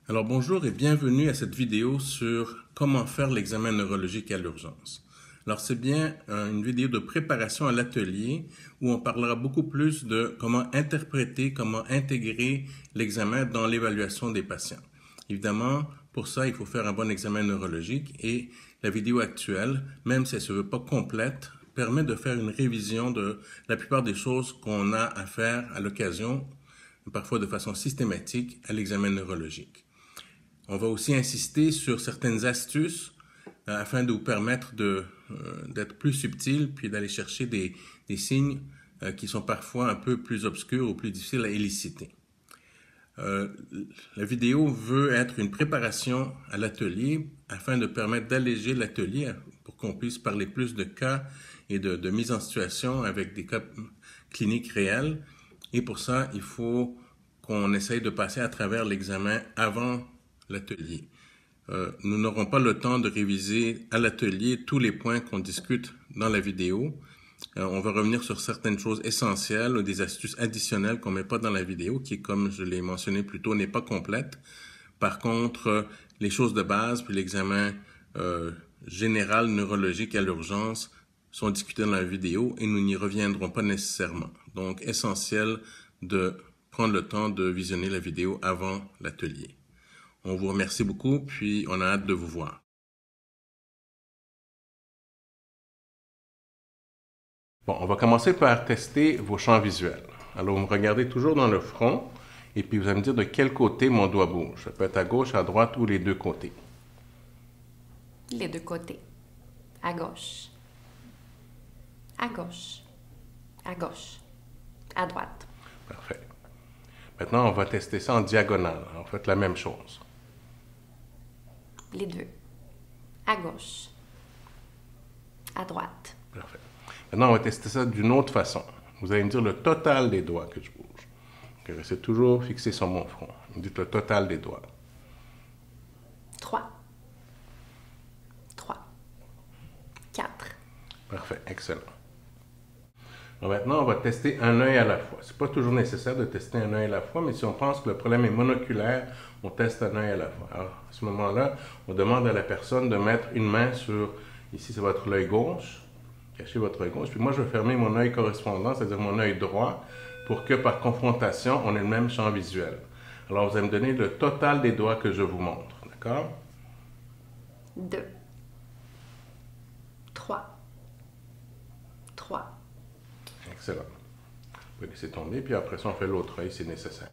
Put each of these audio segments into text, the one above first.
Alors bonjour et bienvenue à cette vidéo sur comment faire l'examen neurologique à l'urgence. Alors c'est bien une vidéo de préparation à l'atelier où on parlera beaucoup plus de comment interpréter, comment intégrer l'examen dans l'évaluation des patients. Évidemment, pour ça, il faut faire un bon examen neurologique et la vidéo actuelle, même si elle ne se veut pas complète, permet de faire une révision de la plupart des choses qu'on a à faire à l'occasion, parfois de façon systématique, à l'examen neurologique. On va aussi insister sur certaines astuces afin de vous permettre d'être plus subtil puis d'aller chercher des signes qui sont parfois un peu plus obscurs ou plus difficiles à éliciter. La vidéo veut être une préparation à l'atelier afin de permettre d'alléger l'atelier pour qu'on puisse parler plus de cas et de mise en situation avec des cas cliniques réels. Et pour ça, il faut qu'on essaye de passer à travers l'examen avant l'atelier. Nous n'aurons pas le temps de réviser à l'atelier tous les points qu'on discute dans la vidéo. On va revenir sur certaines choses essentielles ou des astuces additionnelles qu'on ne met pas dans la vidéo, qui, comme je l'ai mentionné plus tôt, n'est pas complète. Par contre, les choses de base, puis l'examen général neurologique à l'urgence sont discutés dans la vidéo et nous n'y reviendrons pas nécessairement. Donc, essentiel de prendre le temps de visionner la vidéo avant l'atelier. On vous remercie beaucoup, puis on a hâte de vous voir. Bon, on va commencer par tester vos champs visuels. Alors, vous me regardez toujours dans le front, et puis vous allez me dire de quel côté mon doigt bouge. Ça peut être à gauche, à droite ou les deux côtés. Les deux côtés. À gauche. À gauche. À gauche. À droite. Parfait. Maintenant, on va tester ça en diagonale. Alors, faites la même chose. Les deux. À gauche. À droite. Parfait. Maintenant, on va tester ça d'une autre façon. Vous allez me dire le total des doigts que je bouge. Okay, restez toujours fixé sur mon front. Vous me dites le total des doigts. 3. 3. 4. Parfait, excellent. Alors maintenant, on va tester un œil à la fois. Ce n'est pas toujours nécessaire de tester un œil à la fois, mais si on pense que le problème est monoculaire, on teste un œil à la fois. Alors, à ce moment-là, on demande à la personne de mettre une main sur, ici c'est votre œil gauche, cachez votre œil gauche, puis moi je vais fermer mon œil correspondant, c'est-à-dire mon œil droit, pour que par confrontation, on ait le même champ visuel. Alors, vous allez me donner le total des doigts que je vous montre, d'accord? 2. 3. 3. Excellent. Vous pouvez laisser tomber, puis après ça, on fait l'autre œil si nécessaire.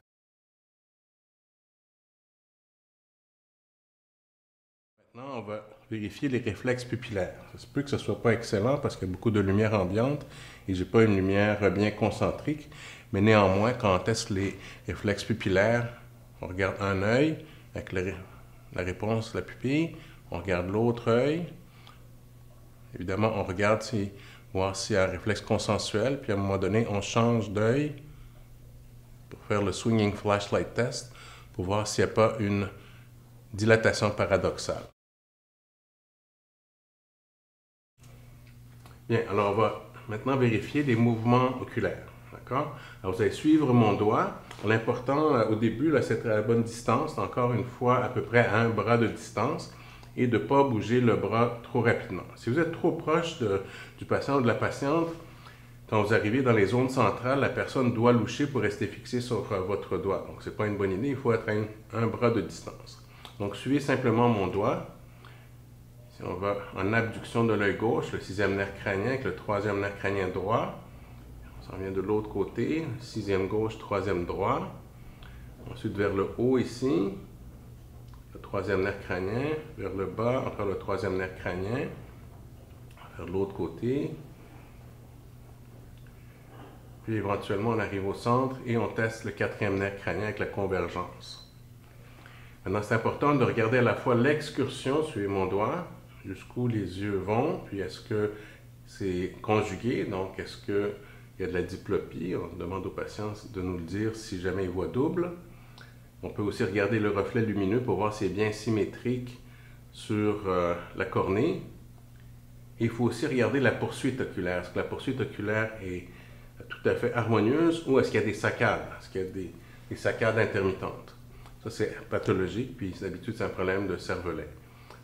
Maintenant, on va vérifier les réflexes pupillaires. Ça se peut que ce ne soit pas excellent parce qu'il y a beaucoup de lumière ambiante et je n'ai pas une lumière bien concentrique, mais néanmoins, quand on teste les réflexes pupillaires, on regarde un œil avec la réponse, la pupille, on regarde l'autre œil. Évidemment, on regarde voir s'il y a un réflexe consensuel, puis à un moment donné, on change d'œil pour faire le swinging flashlight test, pour voir s'il n'y a pas une dilatation paradoxale. Bien, alors on va maintenant vérifier les mouvements oculaires. D'accord? Alors vous allez suivre mon doigt. L'important au début, c'est d'être à la bonne distance, encore une fois à peu près à un bras de distance, et de ne pas bouger le bras trop rapidement. Si vous êtes trop proche du patient ou de la patiente, quand vous arrivez dans les zones centrales, la personne doit loucher pour rester fixée sur votre doigt. Donc, ce n'est pas une bonne idée, il faut être à un bras de distance. Donc, suivez simplement mon doigt. Si on va en abduction de l'œil gauche, le 6e nerf crânien avec le 3e nerf crânien droit. On s'en vient de l'autre côté, 6e gauche, 3e droit. Ensuite, vers le haut ici, le 3e nerf crânien, vers le bas, encore le 3e nerf crânien, vers l'autre côté. Puis éventuellement, on arrive au centre et on teste le 4e nerf crânien avec la convergence. Maintenant, c'est important de regarder à la fois l'excursion, suivez mon doigt, jusqu'où les yeux vont, puis est-ce que c'est conjugué, donc est-ce qu'il y a de la diplopie? On demande aux patients de nous le dire si jamais ils voient double. On peut aussi regarder le reflet lumineux pour voir si c'est bien symétrique sur la cornée. Et il faut aussi regarder la poursuite oculaire. Est-ce que la poursuite oculaire est tout à fait harmonieuse ou est-ce qu'il y a des saccades? Est-ce qu'il y a des saccades intermittentes? Ça, c'est pathologique, puis d'habitude, c'est un problème de cervelet.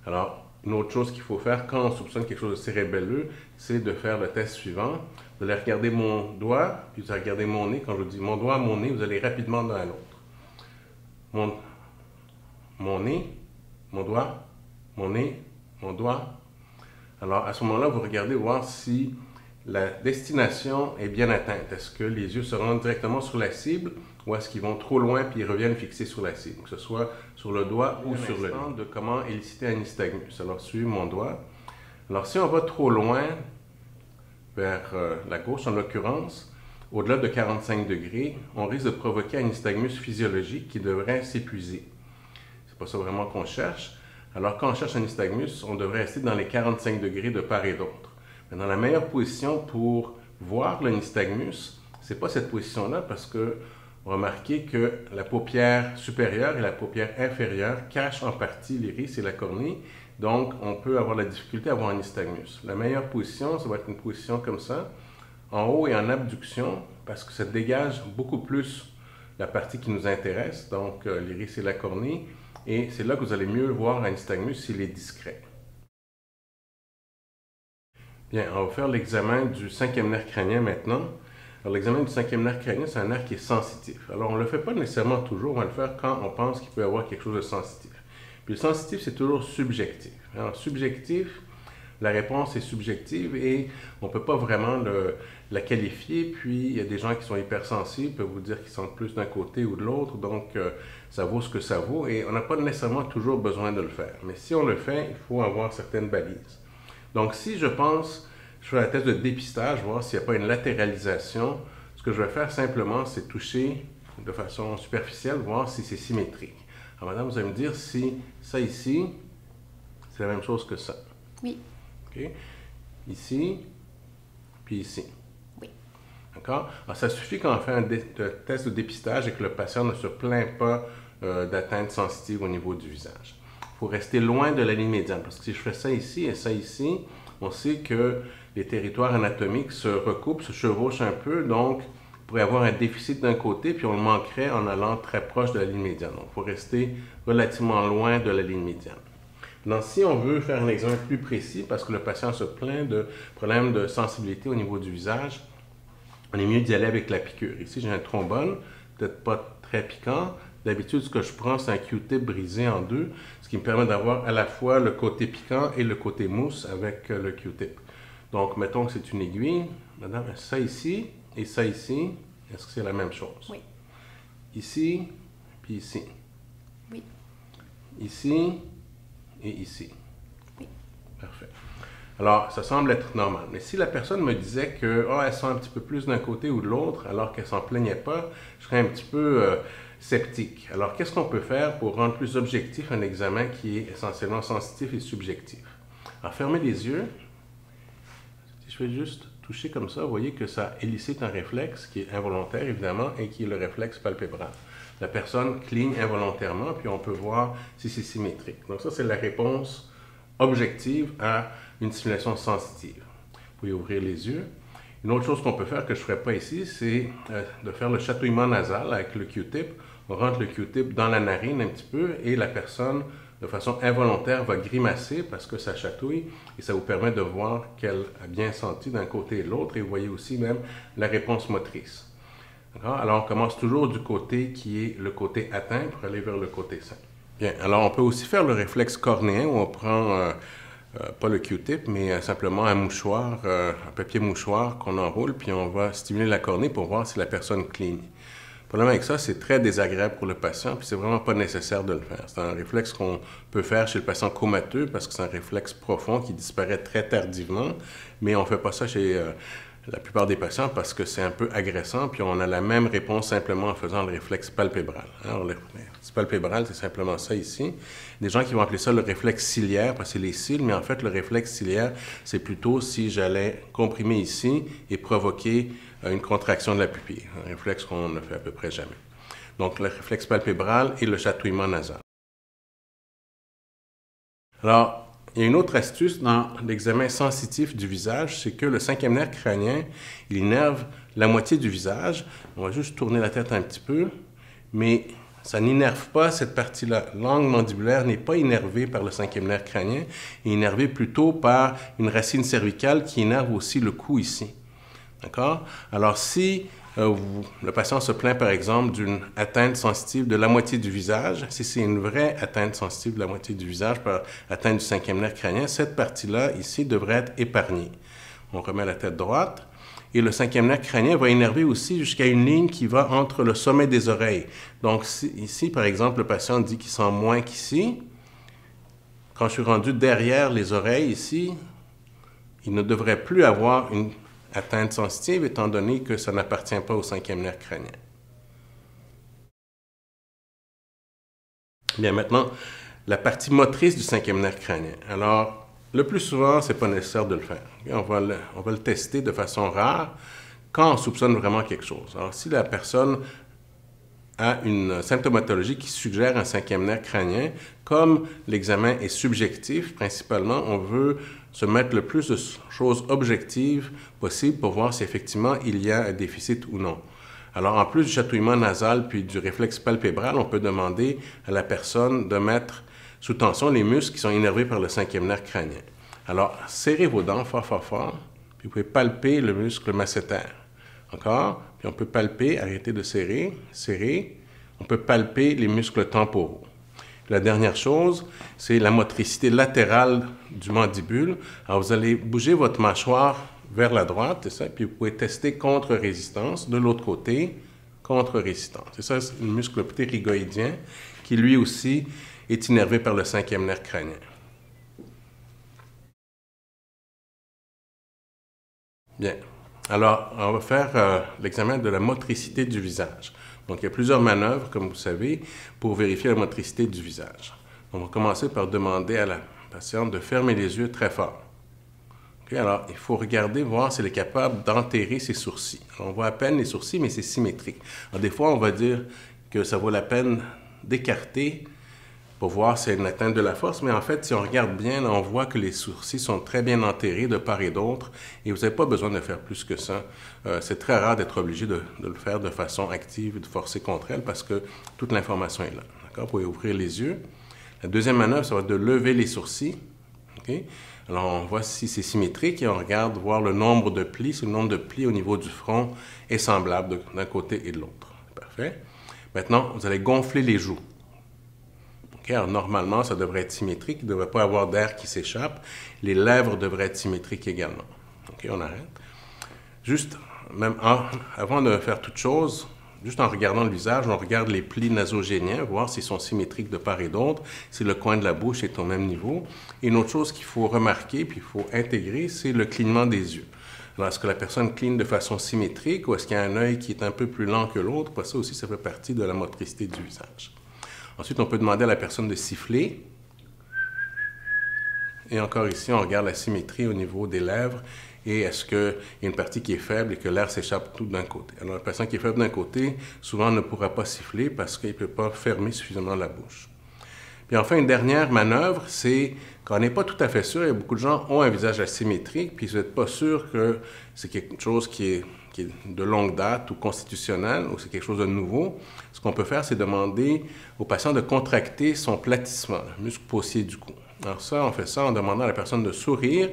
Alors, une autre chose qu'il faut faire quand on soupçonne quelque chose de cérébelleux, c'est de faire le test suivant. Vous allez regarder mon doigt, puis vous allez regarder mon nez. Quand je vous dis mon doigt, mon nez, vous allez rapidement l'un à l'autre. Mon nez, mon doigt, mon nez, mon doigt. Alors, à ce moment-là, vous regardez voir si la destination est bien atteinte. Est-ce que les yeux se rendent directement sur la cible ou est-ce qu'ils vont trop loin puis ils reviennent fixer sur la cible, que ce soit sur le doigt ou sur le nez. De comment éliciter un nystagmus. Alors, suivez mon doigt. Alors, si on va trop loin vers la gauche, en l'occurrence, au-delà de 45 degrés, on risque de provoquer un nystagmus physiologique qui devrait s'épuiser. C'est pas ça vraiment qu'on cherche. Alors, quand on cherche un nystagmus, on devrait rester dans les 45 degrés de part et d'autre. Mais dans la meilleure position pour voir le nystagmus, c'est pas cette position-là parce que remarquez que la paupière supérieure et la paupière inférieure cachent en partie l'iris et la cornée. Donc, on peut avoir la difficulté à voir un nystagmus. La meilleure position, ça va être une position comme ça, en haut et en abduction, parce que ça dégage beaucoup plus la partie qui nous intéresse, donc l'iris et la cornée. Et c'est là que vous allez mieux voir un nystagmus s'il est discret. Bien, on va faire l'examen du 5e nerf crânien maintenant. Alors, l'examen du 5e nerf crânien, c'est un nerf qui est sensitif. Alors, on ne le fait pas nécessairement toujours, on va le faire quand on pense qu'il peut y avoir quelque chose de sensitif. Puis le sensitif, c'est toujours subjectif. Alors, subjectif, la réponse est subjective et on ne peut pas vraiment la qualifier. Puis, il y a des gens qui sont hypersensibles, peuvent vous dire qu'ils sentent plus d'un côté ou de l'autre. Donc, ça vaut ce que ça vaut et on n'a pas nécessairement toujours besoin de le faire. Mais si on le fait, il faut avoir certaines balises. Donc, si je pense, je fais la test de dépistage, voir s'il n'y a pas une latéralisation, ce que je vais faire simplement, c'est toucher de façon superficielle, voir si c'est symétrique. Alors, madame, vous allez me dire si ça ici, c'est la même chose que ça. Oui. OK? Ici, puis ici. Oui. D'accord? Alors, ça suffit quand on fait un test de dépistage et que le patient ne se plaint pas d'atteinte sensitive au niveau du visage. Il faut rester loin de la ligne médiane, parce que si je fais ça ici et ça ici, on sait que les territoires anatomiques se recoupent, se chevauchent un peu, donc il pourrait y avoir un déficit d'un côté, puis on le manquerait en allant très proche de la ligne médiane. Donc, il faut rester relativement loin de la ligne médiane. Maintenant, si on veut faire un examen plus précis, parce que le patient se plaint de problèmes de sensibilité au niveau du visage, on est mieux d'y aller avec la piqûre. Ici, j'ai un trombone, peut-être pas très piquant. D'habitude, ce que je prends, c'est un Q-tip brisé en deux, ce qui me permet d'avoir à la fois le côté piquant et le côté mousse avec le Q-tip. Donc, mettons que c'est une aiguille. Madame, ça ici et ça ici, est-ce que c'est la même chose? Oui. Ici, puis ici. Oui. Ici et ici. Oui. Parfait. Alors, ça semble être normal. Mais si la personne me disait que elle sent un petit peu plus d'un côté ou de l'autre, alors qu'elle ne s'en plaignait pas, je serais un petit peu sceptique. Alors, qu'est-ce qu'on peut faire pour rendre plus objectif un examen qui est essentiellement sensitif et subjectif? Alors, fermez les yeux. Si je fais juste toucher comme ça, vous voyez que ça élicite un réflexe qui est involontaire, évidemment, et qui est le réflexe palpébral. La personne cligne involontairement, puis on peut voir si c'est symétrique. Donc ça, c'est la réponse objective à une stimulation sensitive. Vous pouvez ouvrir les yeux. Une autre chose qu'on peut faire que je ne ferai pas ici, c'est de faire le chatouillement nasal avec le Q-tip. On rentre le Q-tip dans la narine un petit peu et la personne, de façon involontaire, va grimacer parce que ça chatouille et ça vous permet de voir qu'elle a bien senti d'un côté et de l'autre et vous voyez aussi même la réponse motrice. Alors, on commence toujours du côté qui est le côté atteint pour aller vers le côté sain. Bien, alors on peut aussi faire le réflexe cornéen où on prend, pas le Q-tip, mais simplement un mouchoir, un papier mouchoir qu'on enroule, puis on va stimuler la cornée pour voir si la personne cligne. Le problème avec ça, c'est très désagréable pour le patient, puis c'est vraiment pas nécessaire de le faire. C'est un réflexe qu'on peut faire chez le patient comateux parce que c'est un réflexe profond qui disparaît très tardivement, mais on fait pas ça chez la plupart des patients parce que c'est un peu agressant, puis on a la même réponse simplement en faisant le réflexe palpébral. Alors, le réflexe palpébral, c'est simplement ça ici. Des gens qui vont appeler ça le réflexe ciliaire, parce que c'est les cils, mais en fait, le réflexe ciliaire, c'est plutôt si j'allais comprimer ici et provoquer une contraction de la pupille, un réflexe qu'on ne fait à peu près jamais. Donc, le réflexe palpébral et le chatouillement nasal. Alors, il y a une autre astuce dans l'examen sensitif du visage, c'est que le 5e nerf crânien, il innerve la moitié du visage. On va juste tourner la tête un petit peu, mais ça n'innerve pas cette partie-là. L'angle mandibulaire n'est pas innervé par le cinquième nerf crânien, il est innervé plutôt par une racine cervicale qui innerve aussi le cou ici. D'accord? Alors, si le patient se plaint, par exemple, d'une atteinte sensitive de la moitié du visage, si c'est une vraie atteinte sensitive de la moitié du visage par atteinte du cinquième nerf crânien, cette partie-là, ici, devrait être épargnée. On remet la tête droite. Et le cinquième nerf crânien va innerver aussi jusqu'à une ligne qui va entre le sommet des oreilles. Donc, ici, par exemple, le patient dit qu'il sent moins qu'ici. Quand je suis rendu derrière les oreilles, ici, il ne devrait plus avoir une atteinte sensitive, étant donné que ça n'appartient pas au cinquième nerf crânien. Bien, maintenant, la partie motrice du cinquième nerf crânien. Alors, le plus souvent, ce n'est pas nécessaire de le faire. On va le tester de façon rare quand on soupçonne vraiment quelque chose. Alors, si la personne a une symptomatologie qui suggère un cinquième nerf crânien, comme l'examen est subjectif, principalement, on veut se mettre le plus de choses objectives possible pour voir si effectivement il y a un déficit ou non. Alors, en plus du chatouillement nasal puis du réflexe palpébral, on peut demander à la personne de mettre sous tension les muscles qui sont innervés par le cinquième nerf crânien. Alors, serrez vos dents fort, fort, fort, puis vous pouvez palper le muscle masséter. Encore, puis on peut palper, arrêter de serrer, serrer. On peut palper les muscles temporaux. La dernière chose, c'est la motricité latérale du mandibule. Alors, vous allez bouger votre mâchoire vers la droite, c'est ça, puis vous pouvez tester contre-résistance. De l'autre côté, contre-résistance. C'est ça, c'est le muscle ptérygoïdien qui, lui aussi, est innervé par le cinquième nerf crânien. Bien. Alors, on va faire l'examen de la motricité du visage. Donc, il y a plusieurs manœuvres, comme vous savez, pour vérifier la motricité du visage. On va commencer par demander à la patiente de fermer les yeux très fort. Okay, alors, il faut regarder, voir si elle est capable d'enterrer ses sourcils. Alors, on voit à peine les sourcils, mais c'est symétrique. Alors, des fois, on va dire que ça vaut la peine d'écarter pour voir si elle a une atteinte de la force, mais en fait, si on regarde bien, là, on voit que les sourcils sont très bien enterrés de part et d'autre, et vous n'avez pas besoin de faire plus que ça. C'est très rare d'être obligé de le faire de façon active, de forcer contre elle, parce que toute l'information est là. D'accord? Vous pouvez ouvrir les yeux. La deuxième manœuvre, ça va être de lever les sourcils. Okay? Alors, on voit si c'est symétrique, et on regarde voir le nombre de plis. Si le nombre de plis au niveau du front est semblable d'un côté et de l'autre. Parfait. Maintenant, vous allez gonfler les joues. Okay, alors, normalement, ça devrait être symétrique. Il ne devrait pas avoir d'air qui s'échappe. Les lèvres devraient être symétriques également. OK, on arrête. Juste, même avant de faire toute chose, juste en regardant le visage, on regarde les plis nasogéniens, voir s'ils sont symétriques de part et d'autre, si le coin de la bouche est au même niveau. Et une autre chose qu'il faut remarquer, puis il faut intégrer, c'est le clignement des yeux. Alors, est-ce que la personne cligne de façon symétrique ou est-ce qu'il y a un œil qui est un peu plus lent que l'autre? Parce que ça aussi, ça fait partie de la motricité du visage. Ensuite, on peut demander à la personne de siffler. Et encore ici, on regarde la symétrie au niveau des lèvres. Et est-ce qu'il y a une partie qui est faible et que l'air s'échappe tout d'un côté? Alors, le patient qui est faible d'un côté, souvent ne pourra pas siffler parce qu'il ne peut pas fermer suffisamment la bouche. Puis enfin, une dernière manœuvre, c'est quand on n'est pas tout à fait sûr, il y a beaucoup de gens qui ont un visage asymétrique, puis vous n'êtes pas sûr que c'est quelque chose qui est de longue date ou constitutionnel, ou c'est quelque chose de nouveau. Ce qu'on peut faire, c'est demander au patient de contracter son platissement, le muscle paussier du cou. Alors ça, on fait ça en demandant à la personne de sourire,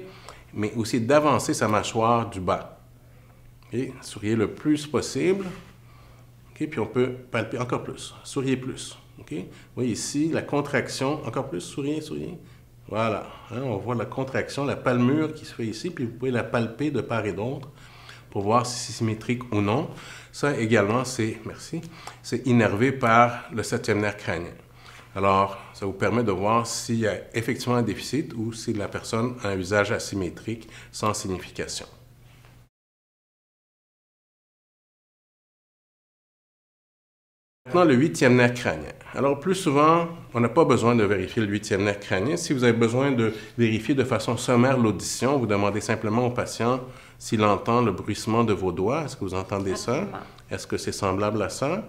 mais aussi d'avancer sa mâchoire du bas. Okay? Souriez le plus possible. Okay? Puis on peut palper encore plus. Souriez plus. Okay? Vous voyez ici, la contraction, encore plus, souriez, souriez. Voilà. Hein? On voit la contraction, la palmure qui se fait ici, puis vous pouvez la palper de part et d'autre pour voir si c'est symétrique ou non. Ça également, c'est innervé par le septième nerf crânien. Alors, ça vous permet de voir s'il y a effectivement un déficit ou si la personne a un visage asymétrique sans signification. Maintenant, le huitième nerf crânien. Alors, plus souvent, on n'a pas besoin de vérifier le huitième nerf crânien. Si vous avez besoin de vérifier de façon sommaire l'audition, vous demandez simplement au patient s'il entend le bruissement de vos doigts. Est-ce que vous entendez ça? Est-ce que c'est semblable à ça?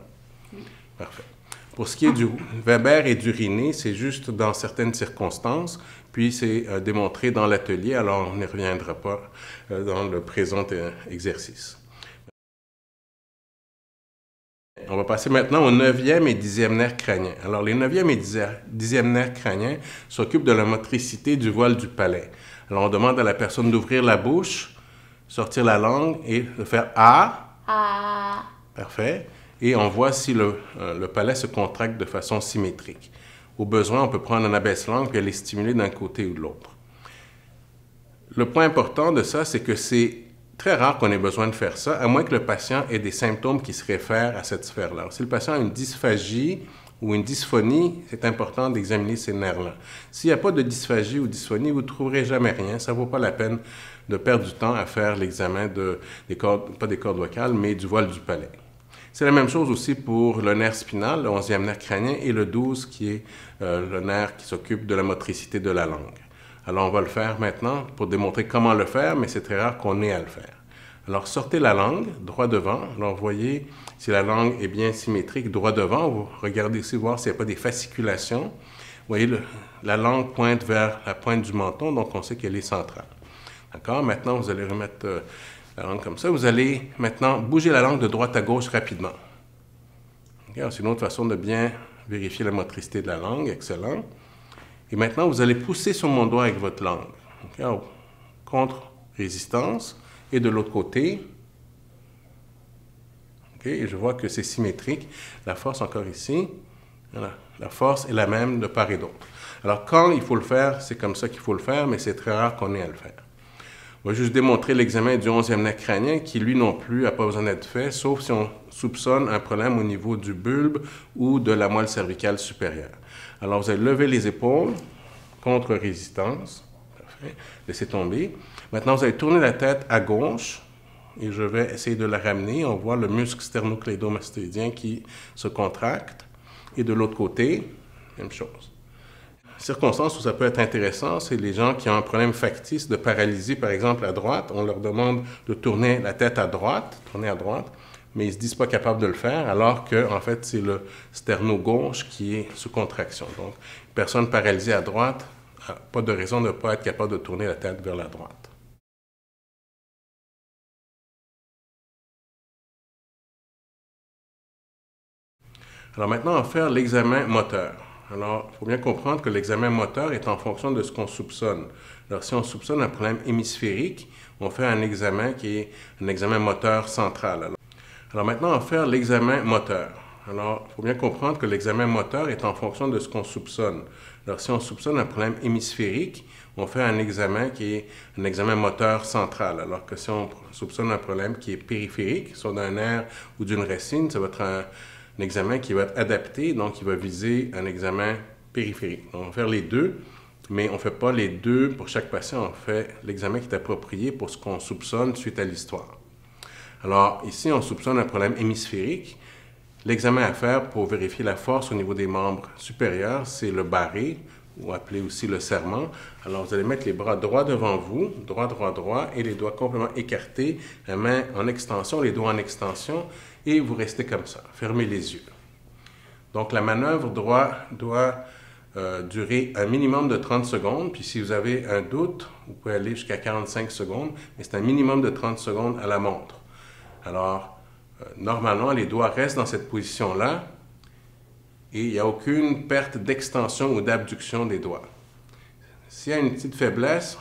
Oui. Parfait. Pour ce qui est du Weber et d'uriner, c'est juste dans certaines circonstances, puis c'est démontré dans l'atelier, alors on n'y reviendra pas dans le présent exercice. On va passer maintenant au 9e et 10e nerf crânien. Alors, les 9e et 10e nerfs crâniens s'occupent de la motricité du voile du palais. Alors, on demande à la personne d'ouvrir la bouche, sortir la langue et de faire « A ». A. Parfait. Et on voit si le palais se contracte de façon symétrique. Au besoin, on peut prendre un abaisse-langue et aller stimuler d'un côté ou de l'autre. Le point important de ça, c'est que c'est très rare qu'on ait besoin de faire ça, à moins que le patient ait des symptômes qui se réfèrent à cette sphère-là. Si le patient a une dysphagie ou une dysphonie, c'est important d'examiner ces nerfs-là. S'il n'y a pas de dysphagie ou dysphonie, vous ne trouverez jamais rien. Ça ne vaut pas la peine de perdre du temps à faire l'examen des cordes, pas des cordes vocales, mais du voile du palais. C'est la même chose aussi pour le nerf spinal, le 11e nerf crânien, et le 12 qui est le nerf qui s'occupe de la motricité de la langue. Alors, on va le faire maintenant pour démontrer comment le faire, mais c'est très rare qu'on ait à le faire. Alors, sortez la langue droit devant. Alors, voyez si la langue est bien symétrique droit devant. Vous regardez aussi voir s'il n'y a pas des fasciculations. Vous voyez, la langue pointe vers la pointe du menton, donc on sait qu'elle est centrale. D'accord? Maintenant, vous allez remettre la langue comme ça. Vous allez maintenant bouger la langue de droite à gauche rapidement. Okay? C'est une autre façon de bien vérifier la motricité de la langue. Excellent. Et maintenant, vous allez pousser sur mon doigt avec votre langue. Okay? Contre-résistance. Et de l'autre côté. Okay? Et je vois que c'est symétrique. La force encore ici. Voilà. La force est la même de part et d'autre. Alors, quand il faut le faire, c'est comme ça qu'il faut le faire, mais c'est très rare qu'on ait à le faire. On va juste démontrer l'examen du 11e nerf crânien qui, lui non plus, n'a pas besoin d'être fait, sauf si on soupçonne un problème au niveau du bulbe ou de la moelle cervicale supérieure. Alors, vous allez lever les épaules, contre-résistance. Parfait. Laissez tomber. Maintenant, vous allez tourner la tête à gauche et je vais essayer de la ramener. On voit le muscle sternocléidomastoïdien qui se contracte. Et de l'autre côté, même chose. Circonstances où ça peut être intéressant, c'est les gens qui ont un problème factice de paralysie, par exemple à droite. On leur demande de tourner la tête à droite, mais ils ne se disent pas capables de le faire, alors que en fait, c'est le sterno gauche qui est sous contraction. Donc, une personne paralysée à droite n'a pas de raison de ne pas être capable de tourner la tête vers la droite. Alors maintenant, on va faire l'examen moteur. Alors, il faut bien comprendre que l'examen moteur est en fonction de ce qu'on soupçonne. Alors, si on soupçonne un problème hémisphérique, on fait un examen qui est un examen moteur central. Alors maintenant, on va faire l'examen moteur. Alors, il faut bien comprendre que l'examen moteur est en fonction de ce qu'on soupçonne. Alors, si on soupçonne un problème hémisphérique, on fait un examen qui est un examen moteur central. Alors que si on soupçonne un problème qui est périphérique, soit d'un nerf ou d'une racine, ça va être un examen qui va être adapté, donc qui va viser un examen périphérique. Donc, on va faire les deux, mais on ne fait pas les deux pour chaque patient. On fait l'examen qui est approprié pour ce qu'on soupçonne suite à l'histoire. Alors, ici, on soupçonne un problème hémisphérique. L'examen à faire pour vérifier la force au niveau des membres supérieurs, c'est le barré, ou appelé aussi le serrement. Alors, vous allez mettre les bras droits devant vous, droit, droit, droit, et les doigts complètement écartés, la main en extension, les doigts en extension, et vous restez comme ça. Fermez les yeux. Donc, la manœuvre doit durer un minimum de 30 secondes, puis si vous avez un doute, vous pouvez aller jusqu'à 45 secondes, mais c'est un minimum de 30 secondes à la montre. Alors, normalement, les doigts restent dans cette position-là, et il n'y a aucune perte d'extension ou d'abduction des doigts. S'il y a une petite faiblesse,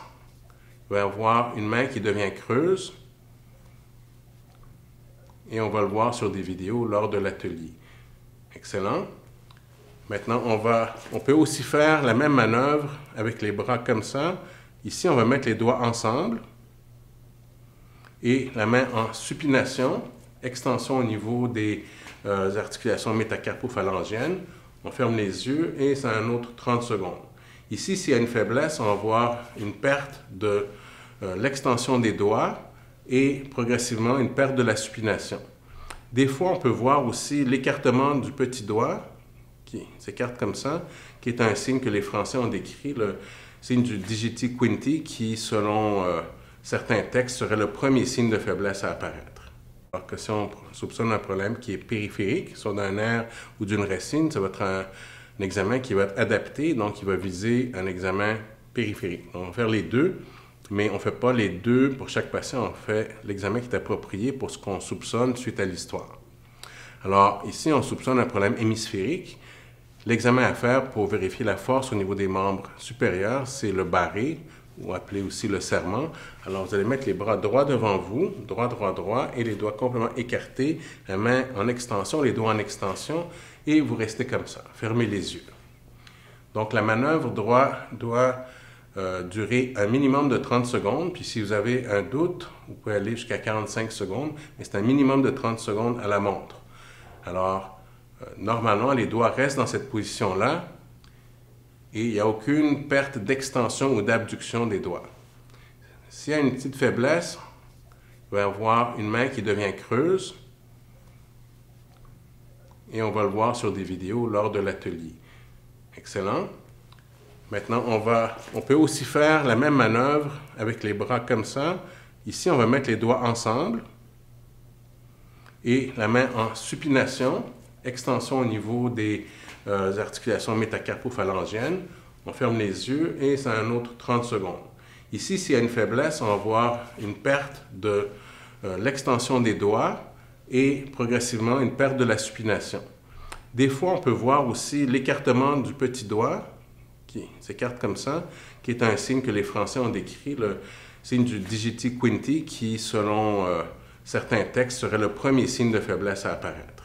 il va y avoir une main qui devient creuse, et on va le voir sur des vidéos lors de l'atelier. Excellent. Maintenant, on peut aussi faire la même manœuvre avec les bras comme ça. Ici, on va mettre les doigts ensemble et la main en supination, extension au niveau des articulations métacarpophalangiennes. On ferme les yeux et c'est un autre 30 secondes. Ici, s'il y a une faiblesse, on va voir une perte de l'extension des doigts et progressivement une perte de la supination. Des fois, on peut voir aussi l'écartement du petit doigt qui s'écarte comme ça, qui est un signe que les Français ont décrit, le signe du digiti quinti, qui, selon certains textes, serait le premier signe de faiblesse à apparaître. Alors que si on soupçonne un problème qui est périphérique, soit d'un nerf ou d'une racine, ça va être un examen qui va être adapté, donc qui va viser un examen périphérique. Donc, on va faire les deux, mais on ne fait pas les deux pour chaque patient, on fait l'examen qui est approprié pour ce qu'on soupçonne suite à l'histoire. Alors ici, on soupçonne un problème hémisphérique. L'examen à faire pour vérifier la force au niveau des membres supérieurs, c'est le barré, ou appelé aussi le serrement. Alors, vous allez mettre les bras droits devant vous, droit, droit, droit, et les doigts complètement écartés, la main en extension, les doigts en extension, et vous restez comme ça. Fermez les yeux. Donc, la manœuvre doit durer un minimum de 30 secondes, puis si vous avez un doute, vous pouvez aller jusqu'à 45 secondes, mais c'est un minimum de 30 secondes à la montre. Alors, normalement, les doigts restent dans cette position-là, et il n'y a aucune perte d'extension ou d'abduction des doigts. S'il y a une petite faiblesse, il va y avoir une main qui devient creuse, et on va le voir sur des vidéos lors de l'atelier. Excellent. Maintenant, on peut aussi faire la même manœuvre avec les bras comme ça. Ici, on va mettre les doigts ensemble, et la main en supination, extension au niveau des articulations métacarpophalangiennes. On ferme les yeux et c'est un autre 30 secondes. Ici, s'il y a une faiblesse, on va voir une perte de l'extension des doigts et progressivement une perte de la supination. Des fois, on peut voir aussi l'écartement du petit doigt qui s'écarte comme ça, qui est un signe que les Français ont décrit, le signe du digiti quinti, qui, selon certains textes, serait le premier signe de faiblesse à apparaître.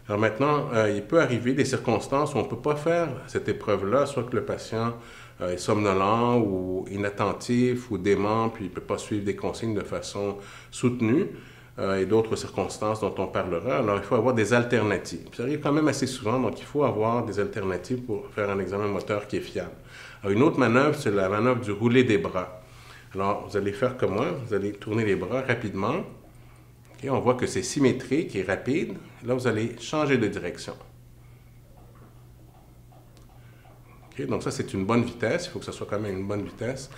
Alors maintenant, il peut arriver des circonstances où on ne peut pas faire cette épreuve-là, soit que le patient est somnolent ou inattentif ou dément, puis il ne peut pas suivre des consignes de façon soutenue, et d'autres circonstances dont on parlera. Alors, il faut avoir des alternatives. Ça arrive quand même assez souvent, donc il faut avoir des alternatives pour faire un examen moteur qui est fiable. Alors, une autre manœuvre, c'est la manœuvre du roulé des bras. Alors, vous allez faire comme moi, vous allez tourner les bras rapidement. Okay, on voit que c'est symétrique et rapide. Là, vous allez changer de direction. Okay, donc ça, c'est une bonne vitesse. Il faut que ce soit quand même une bonne vitesse.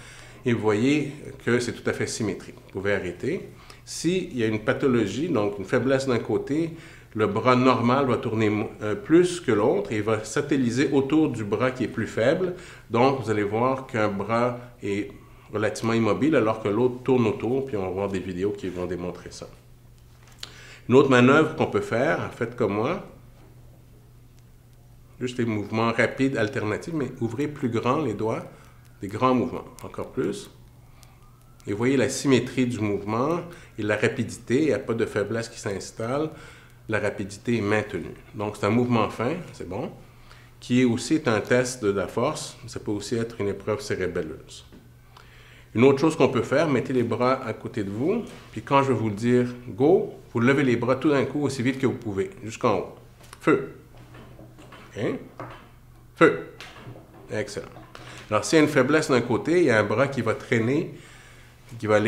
Et vous voyez que c'est tout à fait symétrique. Vous pouvez arrêter. S'il y a une pathologie, donc une faiblesse d'un côté, le bras normal va tourner plus que l'autre et il va satelliser autour du bras qui est plus faible. Donc, vous allez voir qu'un bras est relativement immobile alors que l'autre tourne autour, puis on va voir des vidéos qui vont démontrer ça. Une autre manœuvre qu'on peut faire, faites comme moi, juste des mouvements rapides, alternatifs, mais ouvrez plus grand les doigts, des grands mouvements, encore plus. Et vous voyez la symétrie du mouvement et la rapidité, il n'y a pas de faiblesse qui s'installe, la rapidité est maintenue. Donc c'est un mouvement fin, c'est bon, qui est aussi un test de la force, ça peut aussi être une épreuve cérébelleuse. Une autre chose qu'on peut faire, mettez les bras à côté de vous, puis quand je vais vous le dire « go », vous levez les bras tout d'un coup aussi vite que vous pouvez, jusqu'en haut. Feu. Okay. Feu. Excellent. Alors, s'il y a une faiblesse d'un côté, il y a un bras qui va traîner, qui va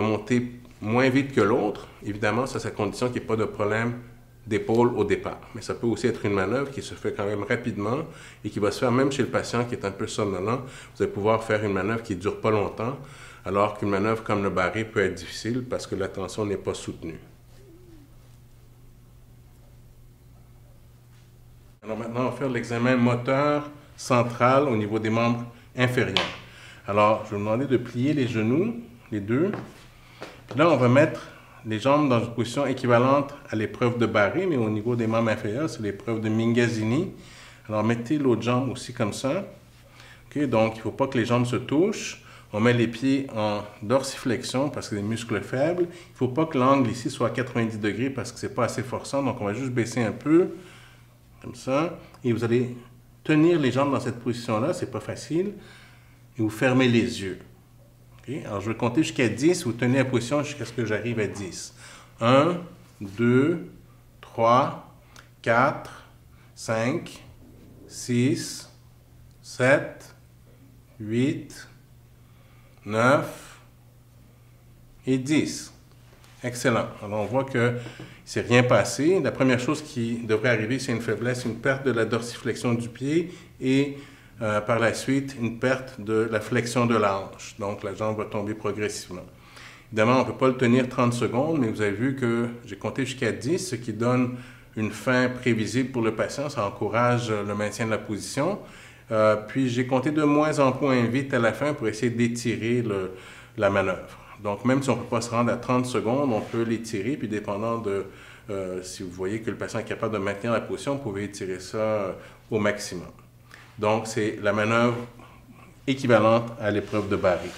monter moins vite que l'autre. Évidemment, ça, c'est à condition qu'il n'y ait pas de problème d'épaule au départ. Mais ça peut aussi être une manœuvre qui se fait quand même rapidement et qui va se faire même chez le patient qui est un peu somnolent. Vous allez pouvoir faire une manœuvre qui ne dure pas longtemps, alors qu'une manœuvre comme le barré peut être difficile parce que l'attention n'est pas soutenue. Alors maintenant, on va faire l'examen moteur central au niveau des membres inférieurs. Alors, je vais vous demander de plier les genoux, les deux. Puis là, on va mettre les jambes dans une position équivalente à l'épreuve de barré, mais au niveau des membres inférieurs, c'est l'épreuve de Mingazzini. Alors, mettez l'autre jambe aussi comme ça. Okay, donc, il ne faut pas que les jambes se touchent. On met les pieds en dorsiflexion parce que c'est des muscles faibles. Il ne faut pas que l'angle ici soit à 90 degrés parce que ce n'est pas assez forçant. Donc, on va juste baisser un peu, comme ça. Et vous allez tenir les jambes dans cette position-là. Ce n'est pas facile. Et vous fermez les yeux. Okay? Alors, je vais compter jusqu'à 10. Vous tenez la position jusqu'à ce que j'arrive à 10. 1, 2, 3, 4, 5, 6, 7, 8, 9 et 10. Excellent. Alors, on voit que il ne s'est rien passé. La première chose qui devrait arriver, c'est une faiblesse, une perte de la dorsiflexion du pied et par la suite, une perte de la flexion de la hanche. Donc, la jambe va tomber progressivement. Évidemment, on ne peut pas le tenir 30 secondes, mais vous avez vu que j'ai compté jusqu'à 10, ce qui donne une fin prévisible pour le patient. Ça encourage le maintien de la position. Puis, j'ai compté de moins en moins vite à la fin pour essayer d'étirer la manœuvre. Donc, même si on ne peut pas se rendre à 30 secondes, on peut l'étirer, puis dépendant de Si vous voyez que le patient est capable de maintenir la position, vous pouvez étirer ça au maximum. Donc, c'est la manœuvre équivalente à l'épreuve de Barry.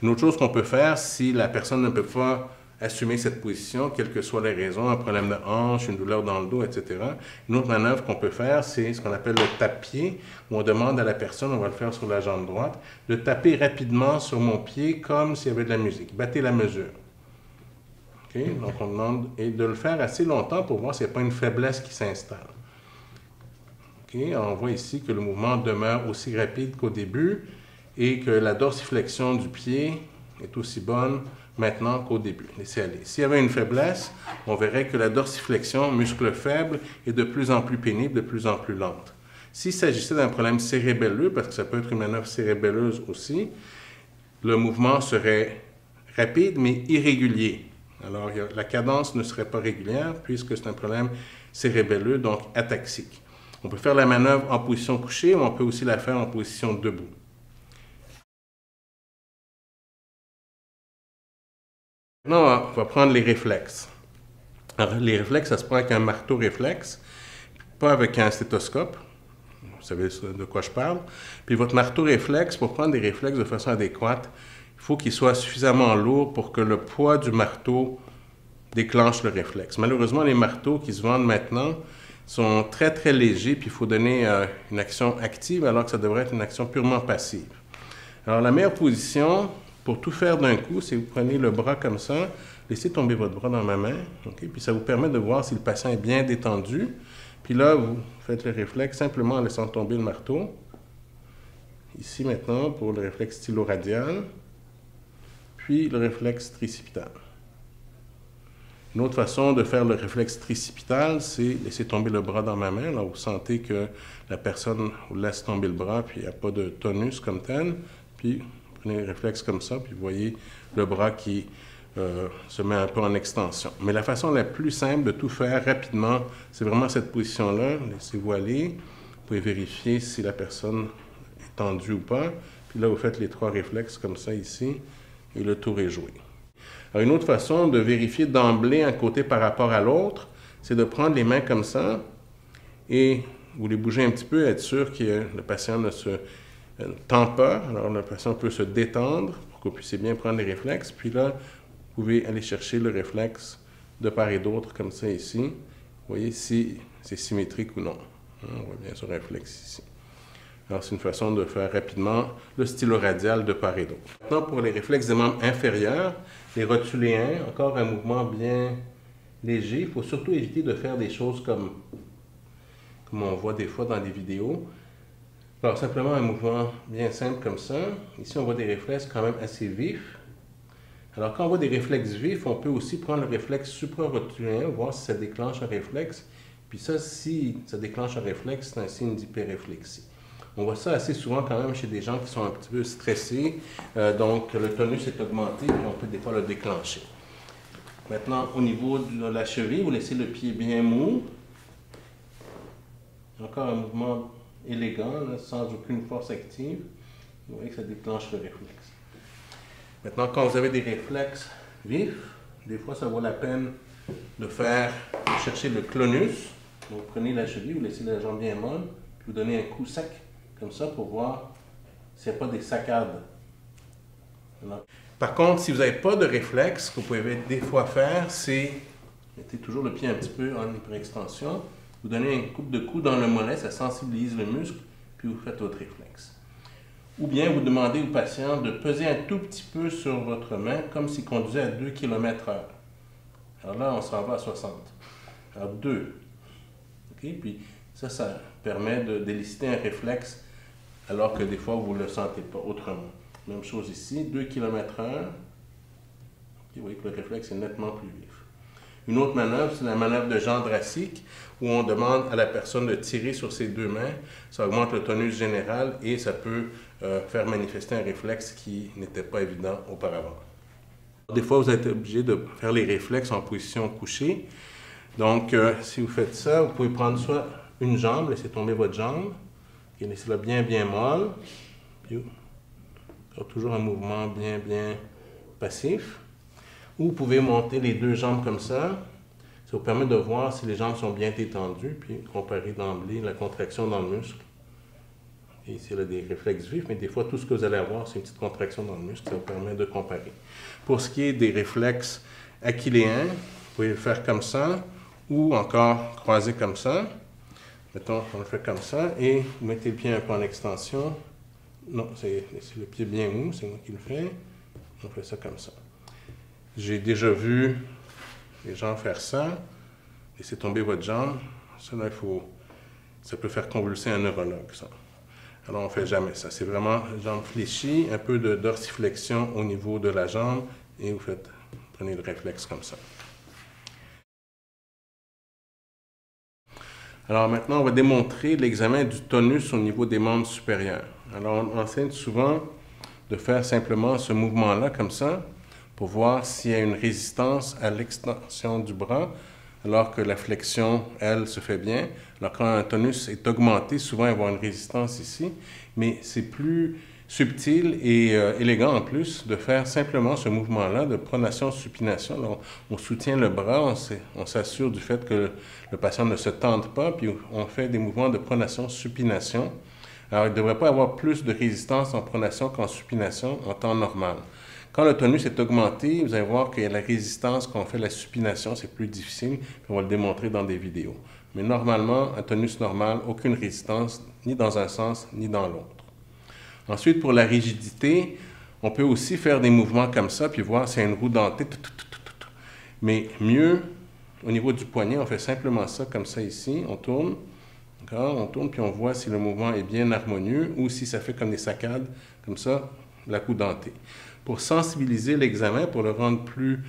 Une autre chose qu'on peut faire, si la personne ne peut pas assumer cette position, quelles que soient les raisons, un problème de hanche, une douleur dans le dos, etc. Une autre manœuvre qu'on peut faire, c'est ce qu'on appelle le tape-pied, où on demande à la personne, on va le faire sur la jambe droite, de taper rapidement sur mon pied comme s'il y avait de la musique. Battez la mesure. Okay? Donc, on demande et de le faire assez longtemps pour voir s'il n'y a pas une faiblesse qui s'installe. Okay? On voit ici que le mouvement demeure aussi rapide qu'au début et que la dorsiflexion du pied est aussi bonne maintenant qu'au début. Laissez aller. S'il y avait une faiblesse, on verrait que la dorsiflexion, muscle faible, est de plus en plus pénible, de plus en plus lente. S'il s'agissait d'un problème cérébelleux, parce que ça peut être une manœuvre cérébelleuse aussi, le mouvement serait rapide mais irrégulier. Alors, la cadence ne serait pas régulière puisque c'est un problème cérébelleux, donc ataxique. On peut faire la manœuvre en position couchée, mais on peut aussi la faire en position debout. Maintenant, on va prendre les réflexes. Alors, les réflexes, ça se prend avec un marteau réflexe, pas avec un stéthoscope. Vous savez de quoi je parle. Puis votre marteau réflexe, pour prendre des réflexes de façon adéquate, il faut qu'il soit suffisamment lourd pour que le poids du marteau déclenche le réflexe. Malheureusement, les marteaux qui se vendent maintenant sont très, très légers, puis il faut donner une action active alors que ça devrait être une action purement passive. Alors, la meilleure position pour tout faire d'un coup, c'est que vous prenez le bras comme ça, laissez tomber votre bras dans ma main, okay? Puis ça vous permet de voir si le patient est bien détendu. Puis là, vous faites le réflexe simplement en laissant tomber le marteau. Ici maintenant, pour le réflexe stylo-radial, puis le réflexe tricipital. Une autre façon de faire le réflexe tricipital, c'est laisser tomber le bras dans ma main. Là, vous sentez que la personne vous laisse tomber le bras, puis il n'y a pas de tonus comme tel. Puis vous prenez le réflexe comme ça, puis vous voyez le bras qui se met un peu en extension. Mais la façon la plus simple de tout faire rapidement, c'est vraiment cette position-là. Laissez-vous aller. Vous pouvez vérifier si la personne est tendue ou pas. Puis là, vous faites les 3 réflexes comme ça ici, et le tour est joué. Alors, une autre façon de vérifier d'emblée un côté par rapport à l'autre, c'est de prendre les mains comme ça et vous les bougez un petit peu, être sûr que le patient ne se tend pas. Alors, le patient peut se détendre pour que vous puissiez bien prendre les réflexes. Puis là, vous pouvez aller chercher le réflexe de part et d'autre, comme ça ici. Vous voyez si c'est symétrique ou non. On voit bien ce réflexe ici. Alors, c'est une façon de faire rapidement le stylo-radial de part et d'autre. Maintenant, pour les réflexes des membres inférieurs, les rotuléens, encore un mouvement bien léger. Il faut surtout éviter de faire des choses comme on voit des fois dans des vidéos. Alors, simplement un mouvement bien simple comme ça. Ici, on voit des réflexes quand même assez vifs. Alors, quand on voit des réflexes vifs, on peut aussi prendre le réflexe supra-rotuléen, voir si ça déclenche un réflexe. Puis ça, si ça déclenche un réflexe, c'est un signe d'hyperréflexie. On voit ça assez souvent quand même chez des gens qui sont un petit peu stressés. Donc, le tonus est augmenté et on peut des fois le déclencher. Maintenant, au niveau de la cheville, vous laissez le pied bien mou. Encore un mouvement élégant, là, sans aucune force active. Vous voyez que ça déclenche le réflexe. Maintenant, quand vous avez des réflexes vifs, des fois, ça vaut la peine de chercher le clonus. Donc, vous prenez la cheville, vous laissez la jambe bien molle, puis vous donnez un coup sec, comme ça, pour voir s'il n'y a pas des saccades. Alors, par contre, si vous n'avez pas de réflexe, ce que vous pouvez des fois faire, c'est mettez toujours le pied un petit peu en hyperextension, vous donnez un coup de coude dans le mollet, ça sensibilise le muscle, puis vous faites votre réflexe. Ou bien vous demandez au patient de peser un tout petit peu sur votre main, comme s'il conduisait à 2 km/h. Alors là, on s'en va à 60. Alors 2. OK? Puis ça permet d'éliciter un réflexe, alors que des fois, vous ne le sentez pas autrement. Même chose ici, 2 km/h. Vous voyez que le réflexe est nettement plus vif. Une autre manœuvre, c'est la manœuvre de Jean Drassic, où on demande à la personne de tirer sur ses 2 mains. Ça augmente le tonus général et ça peut faire manifester un réflexe qui n'était pas évident auparavant. Des fois, vous êtes obligé de faire les réflexes en position couchée. Donc, si vous faites ça, vous pouvez prendre soit une jambe, laissez tomber votre jambe, et laissez-la bien, bien molle. Puis, toujours un mouvement bien, bien passif. Ou vous pouvez monter les 2 jambes comme ça, Ça vous permet de voir si les jambes sont bien détendues, puis comparer d'emblée la contraction dans le muscle. Et ici, il y a des réflexes vifs, mais des fois, tout ce que vous allez avoir, c'est une petite contraction dans le muscle. Ça vous permet de comparer. Pour ce qui est des réflexes achilléens, vous pouvez le faire comme ça, ou encore croiser comme ça. Mettons, on le fait comme ça, et vous mettez le pied un peu en extension. Non, c'est le pied bien mou, c'est moi qui le fais. On fait ça comme ça. J'ai déjà vu les gens faire ça. Laissez tomber votre jambe. Ça, là, ça peut faire convulser un neurologue, ça. Alors, on ne fait jamais ça. C'est vraiment jambe fléchie, un peu de dorsiflexion au niveau de la jambe, et prenez le réflexe comme ça. Alors maintenant, on va démontrer l'examen du tonus au niveau des membres supérieurs. Alors, on enseigne souvent de faire simplement ce mouvement-là, comme ça, pour voir s'il y a une résistance à l'extension du bras, alors que la flexion, elle, se fait bien. Alors, quand un tonus est augmenté, souvent, il va y avoir une résistance ici, mais c'est plus subtil et élégant en plus de faire simplement ce mouvement-là de pronation-supination. Alors, on soutient le bras, on s'assure du fait que le patient ne se tente pas, puis on fait des mouvements de pronation-supination. Alors, il ne devrait pas avoir plus de résistance en pronation qu'en supination en temps normal. Quand le tonus est augmenté, vous allez voir qu'il y a la résistance quand on fait la supination, c'est plus difficile, puis on va le démontrer dans des vidéos. Mais normalement, un tonus normal, aucune résistance, ni dans un sens, ni dans l'autre. Ensuite, pour la rigidité, on peut aussi faire des mouvements comme ça, puis voir s'il y a une roue dentée. Mais mieux, au niveau du poignet, on fait simplement ça, comme ça ici, on tourne. On tourne, puis on voit si le mouvement est bien harmonieux ou si ça fait comme des saccades, comme ça, la roue dentée. Pour sensibiliser l'examen, pour le rendre plus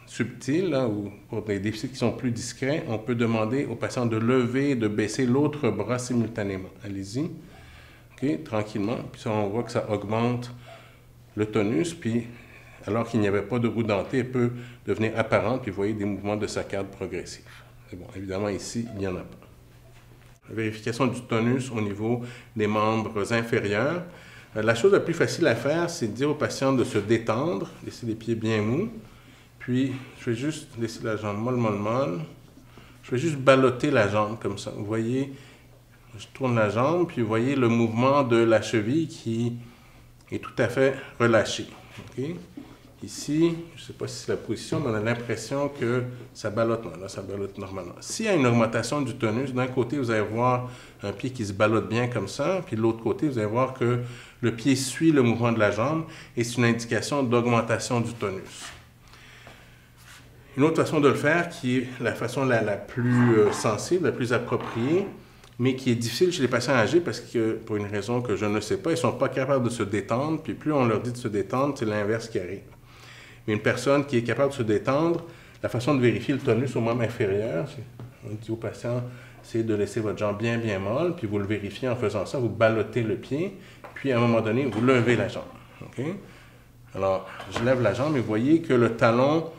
subtil, là, ou pour des déficits qui sont plus discrets, on peut demander au patient de lever et de baisser l'autre bras simultanément. Allez-y. OK, tranquillement. Puis ça, on voit que ça augmente le tonus, puis alors qu'il n'y avait pas de roue dentée, elle peut devenir apparente, puis vous voyez des mouvements de saccade progressifs. C'est bon, évidemment, ici, il n'y en a pas. La vérification du tonus au niveau des membres inférieurs. La chose la plus facile à faire, c'est de dire au patient de se détendre, laisser les pieds bien mous, puis je vais juste laisser la jambe molle. Je vais juste ballotter la jambe comme ça. Vous voyez, je tourne la jambe, puis vous voyez le mouvement de la cheville qui est tout à fait relâché. Okay? Ici, je ne sais pas si c'est la position, mais on a l'impression que ça ballotte. Non, là, ça ballotte normalement. S'il y a une augmentation du tonus, d'un côté, vous allez voir un pied qui se ballotte bien comme ça, puis de l'autre côté, vous allez voir que le pied suit le mouvement de la jambe, et c'est une indication d'augmentation du tonus. Une autre façon de le faire, qui est la façon la plus sensible, la plus appropriée, mais qui est difficile chez les patients âgés parce que, pour une raison que je ne sais pas, ils ne sont pas capables de se détendre, puis plus on leur dit de se détendre, c'est l'inverse qui arrive. Mais une personne qui est capable de se détendre, la façon de vérifier le tonus au membre inférieur, on dit au patient, c'est de laisser votre jambe bien molle, puis vous le vérifiez en faisant ça, vous ballottez le pied, puis à un moment donné, vous levez la jambe. Okay? Alors, je lève la jambe et vous voyez que le talon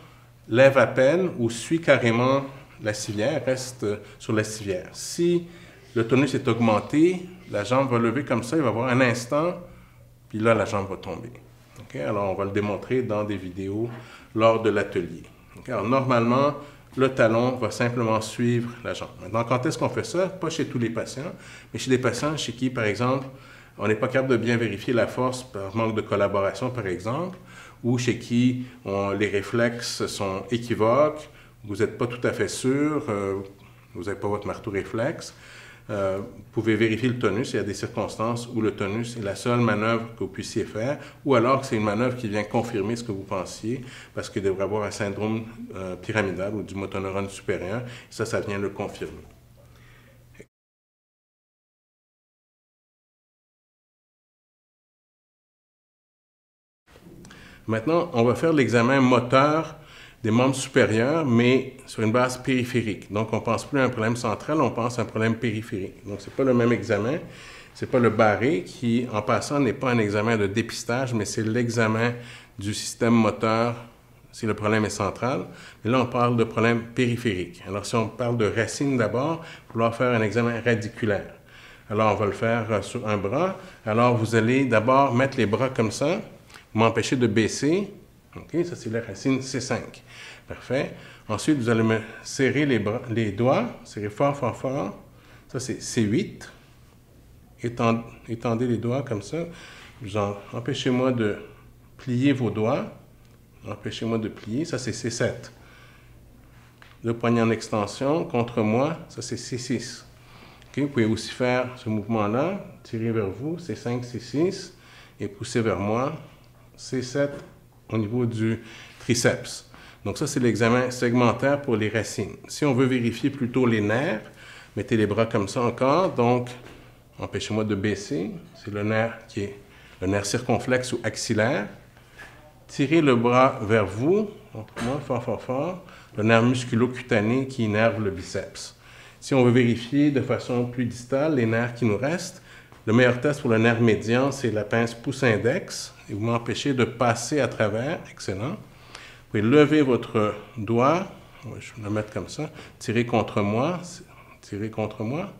lève à peine ou suit carrément la civière, reste sur la civière. Si le tonus est augmenté, la jambe va lever comme ça, il va y avoir un instant, puis là, la jambe va tomber. Okay? Alors, on va le démontrer dans des vidéos lors de l'atelier. Okay? Alors, normalement, le talon va simplement suivre la jambe. Maintenant, quand est-ce qu'on fait ça? Pas chez tous les patients, mais chez des patients chez qui, par exemple, on n'est pas capable de bien vérifier la force par manque de collaboration, par exemple, ou chez qui les réflexes sont équivoques, vous n'êtes pas tout à fait sûr, vous n'avez pas votre marteau réflexe. Vous pouvez vérifier le tonus. Il y a des circonstances où le tonus est la seule manœuvre que vous puissiez faire, ou alors que c'est une manœuvre qui vient confirmer ce que vous pensiez, parce qu'il devrait avoir un syndrome pyramidal ou du motoneurone supérieur. Ça vient le confirmer. Maintenant, on va faire l'examen moteur des membres supérieurs, mais sur une base périphérique. Donc, on ne pense plus à un problème central, on pense à un problème périphérique. Donc, ce n'est pas le même examen. Ce n'est pas le barré qui, en passant, n'est pas un examen de dépistage, mais c'est l'examen du système moteur si le problème est central. Mais là, on parle de problème périphérique. Alors, si on parle de racine d'abord, il va falloir faire un examen radiculaire. Alors, on va le faire sur un bras. Alors, vous allez d'abord mettre les bras comme ça, m'empêcher de baisser. OK, ça c'est la racine C5. Parfait. Ensuite, vous allez me serrer les doigts, serrer fort, fort, fort. Ça, c'est C8. Étendez les doigts comme ça. Empêchez-moi de plier vos doigts. Empêchez-moi de plier. Ça, c'est C7. Le poignet en extension contre moi, ça, c'est C6. Okay, vous pouvez aussi faire ce mouvement-là, tirer vers vous, C5, C6, et pousser vers moi, C7 au niveau du triceps. Donc ça, c'est l'examen segmentaire pour les racines. Si on veut vérifier plutôt les nerfs, mettez les bras comme ça encore. Donc, empêchez-moi de baisser. C'est le nerf qui est le nerf circonflexe ou axillaire. Tirez le bras vers vous, contre moi, fort, fort, fort. Le nerf musculo-cutané qui innerve le biceps. Si on veut vérifier de façon plus distale les nerfs qui nous restent, le meilleur test pour le nerf médian, c'est la pince pouce-index. Et vous m'empêchez de passer à travers. Excellent. Vous pouvez lever votre doigt. Je vais le mettre comme ça. Tirez contre moi. Tirez contre moi.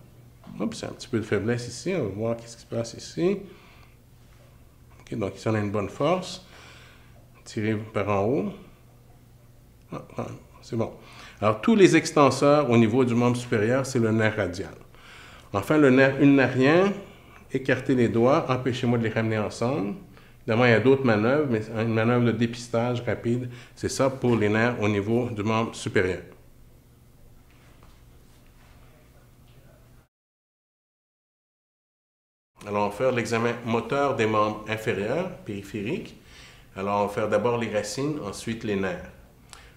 Oups, c'est un petit peu de faiblesse ici. On va voir ce qui se passe ici. Okay, donc ici, on a une bonne force. Tirez par en haut. Ah, c'est bon. Alors, tous les extenseurs au niveau du membre supérieur, c'est le nerf radial. Enfin, le nerf ulnarien, écartez les doigts, empêchez-moi de les ramener ensemble. Évidemment, il y a d'autres manœuvres, mais une manœuvre de dépistage rapide, c'est ça pour les nerfs au niveau du membre supérieur. Alors, on va faire l'examen moteur des membres inférieurs, périphériques. Alors, on va faire d'abord les racines, ensuite les nerfs.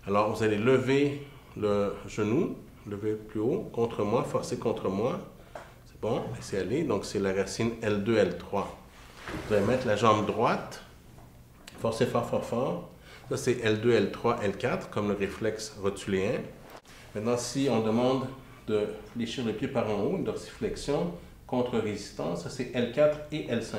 Alors, vous allez lever le genou, lever plus haut, contre moi, forcer contre moi. C'est bon, laissez aller. Donc, c'est la racine L2, L3. Vous allez mettre la jambe droite, forcez fort, fort, fort. Ça, c'est L2, L3, L4, comme le réflexe rotuléen. Maintenant, si on demande de fléchir le pied par en haut, une dorsiflexion, contre-résistance, ça, c'est L4 et L5.